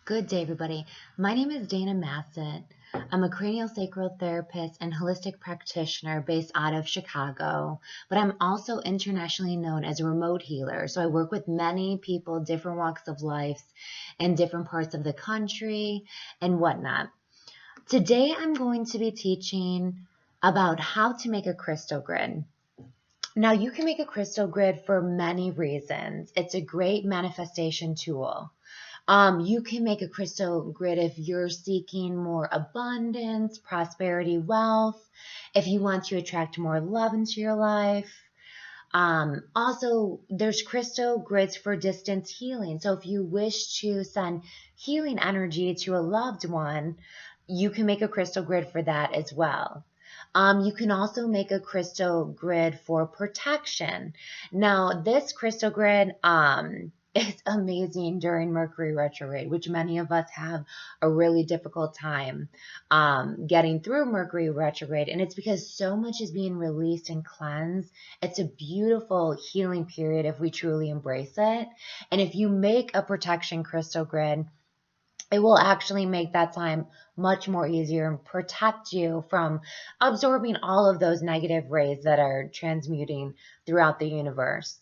Good day, everybody. My name is Dana Massat. I'm a craniosacral therapist and holistic practitioner based out of Chicago, but I'm also internationally known as a remote healer. So I work with many people, different walks of life, in different parts of the country and whatnot. Today, I'm going to be teaching about how to make a crystal grid. Now, you can make a crystal grid for many reasons. It's a great manifestation tool. You can make a crystal grid if you're seeking more abundance, prosperity, wealth, if you want to attract more love into your life. Also, there's crystal grids for distance healing. So if you wish to send healing energy to a loved one, you can make a crystal grid for that as well. You can also make a crystal grid for protection. Now, this crystal grid, it's amazing during Mercury retrograde, which many of us have a really difficult time getting through Mercury retrograde. And it's because so much is being released and cleansed. It's a beautiful healing period if we truly embrace it. And if you make a protection crystal grid, it will actually make that time much more easier and protect you from absorbing all of those negative rays that are transmuting throughout the universe.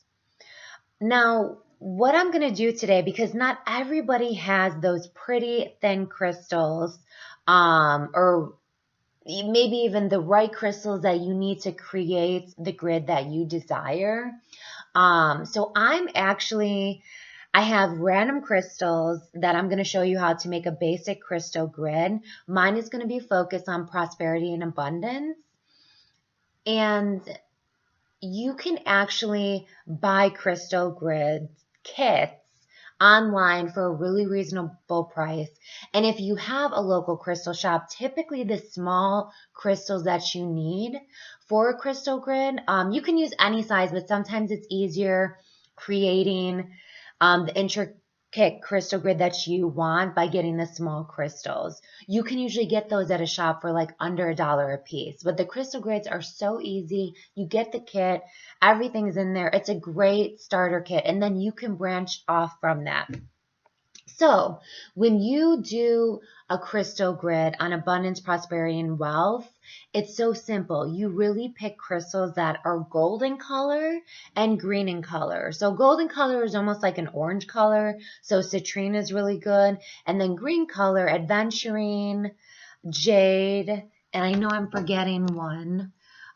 Now, what I'm going to do today, because not everybody has those pretty thin crystals, or maybe even the right crystals that you need to create the grid that you desire. So I have random crystals that I'm going to show you how to make a basic crystal grid. Mine is going to be focused on prosperity and abundance. And you can actually buy crystal grid kits online for a really reasonable price. And if you have a local crystal shop, typically the small crystals that you need for a crystal grid, you can use any size, but sometimes it's easier creating the intricate crystal grid that you want by getting the small crystals. You can usually get those at a shop for like under $1 a piece, but the crystal grids are so easy. You get the kit, everything's in there. It's a great starter kit, and then you can branch off from that. So when you do a crystal grid on abundance, prosperity, and wealth, it's so simple. You really pick crystals that are golden color and green in color. So golden color is almost like an orange color. So citrine is really good. And then green color, aventurine, jade, and I know I'm forgetting one.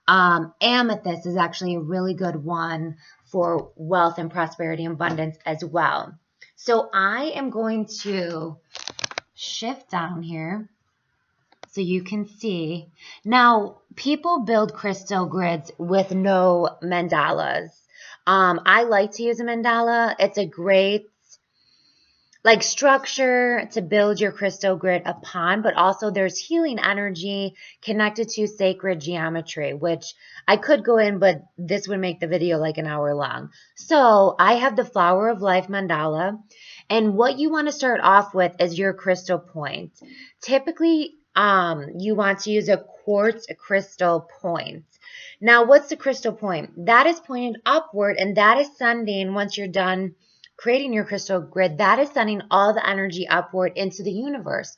Amethyst is actually a really good one for wealth and prosperity and abundance as well. So I am going to shift down here so you can see. Now, people build crystal grids with no mandalas. I like to use a mandala. It's a great structure to build your crystal grid upon, but also there's healing energy connected to sacred geometry, which I could go in, but this would make the video like an hour long. So I have the Flower of Life mandala, and what you want to start off with is your crystal point. Typically, you want to use a quartz crystal point. Now, what's the crystal point? That is pointed upward, and that is sending, once you're done creating your crystal grid, that is sending all the energy upward into the universe.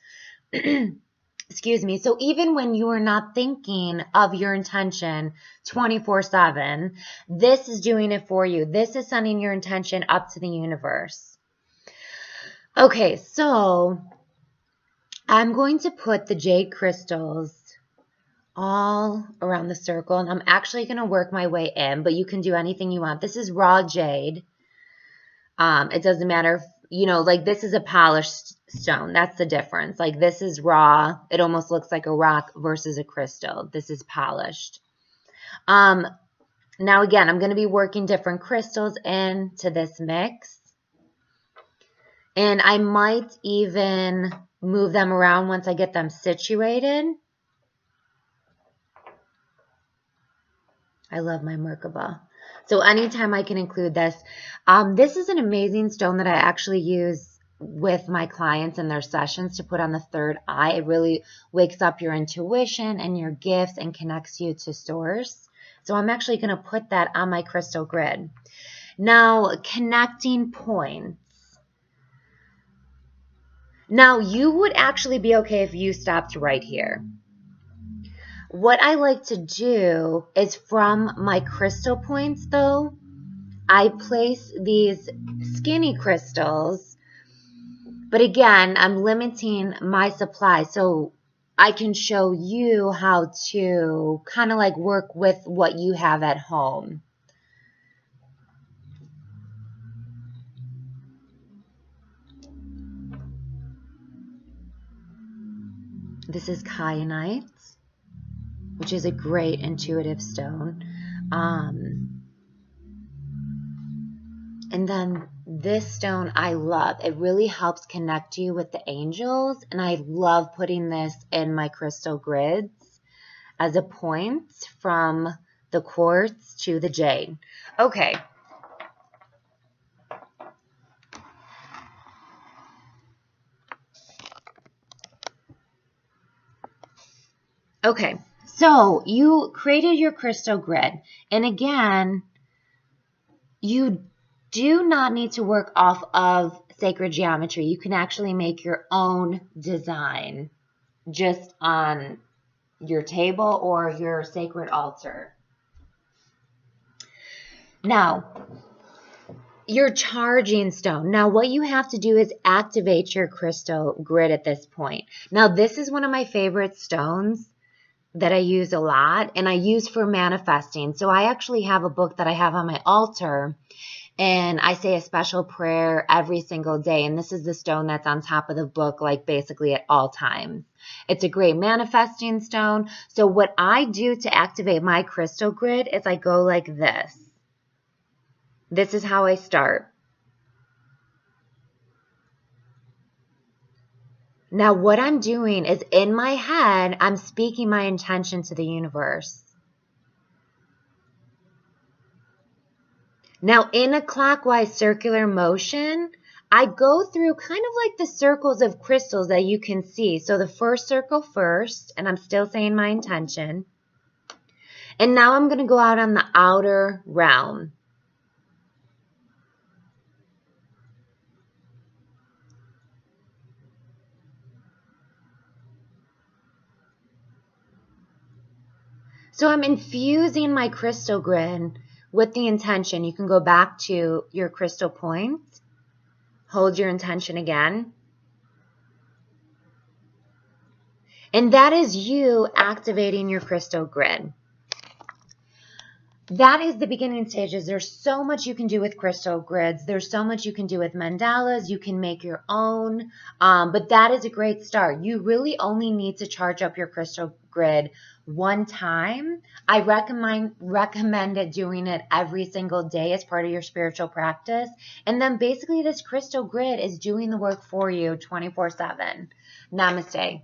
Excuse me. So even when you are not thinking of your intention 24/7, this is doing it for you. This is sending your intention up to the universe. Okay, so I'm going to put the jade crystals all around the circle, and I'm actually going to work my way in, but you can do anything you want. This is raw jade. It doesn't matter if, this is a polished stone. That's the difference. Like this is raw. It almost looks like a rock versus a crystal. This is polished. Now again, I'm going to be working different crystals into this mix. And I might even move them around once I get them situated. I love my Merkaba. So anytime I can include this. This is an amazing stone that I actually use with my clients in their sessions to put on the third eye. It really wakes up your intuition and your gifts and connects you to source. So I'm actually going to put that on my crystal grid. Now, connecting points. Now, you would actually be okay if you stopped right here. What I like to do is from my crystal points, though, I place these skinny crystals, but again, I'm limiting my supply so I can show you how to kind of like work with what you have at home. This is kyanite, which is a great intuitive stone. And then this stone I love. It really helps connect you with the angels. And I love putting this in my crystal grids as a point from the quartz to the jade. Okay. Okay. So you created your crystal grid. And again, you do not need to work off of sacred geometry. You can actually make your own design just on your table or your sacred altar. Now, your charging stone. Now, what you have to do is activate your crystal grid at this point. Now, this is one of my favorite stones that I use a lot, and I use for manifesting. So I actually have a book that I have on my altar, and I say a special prayer every single day. And this is the stone that's on top of the book, like basically at all times. It's a great manifesting stone. So what I do to activate my crystal grid is I go like this. This is how I start. Now what I'm doing is in my head, I'm speaking my intention to the universe. Now in a clockwise circular motion, I go through kind of like the circles of crystals that you can see. So the first circle first, and I'm still saying my intention. And now I'm going to go out on the outer realm. So I'm infusing my crystal grid with the intention. You can go back to your crystal point, hold your intention again. And that is you activating your crystal grid. That is the beginning stages. There's so much you can do with crystal grids. There's so much you can do with mandalas. You can make your own, but that is a great start. You really only need to charge up your crystal grid one time. I recommend doing it every single day as part of your spiritual practice. And then basically this crystal grid is doing the work for you 24/7. Namaste.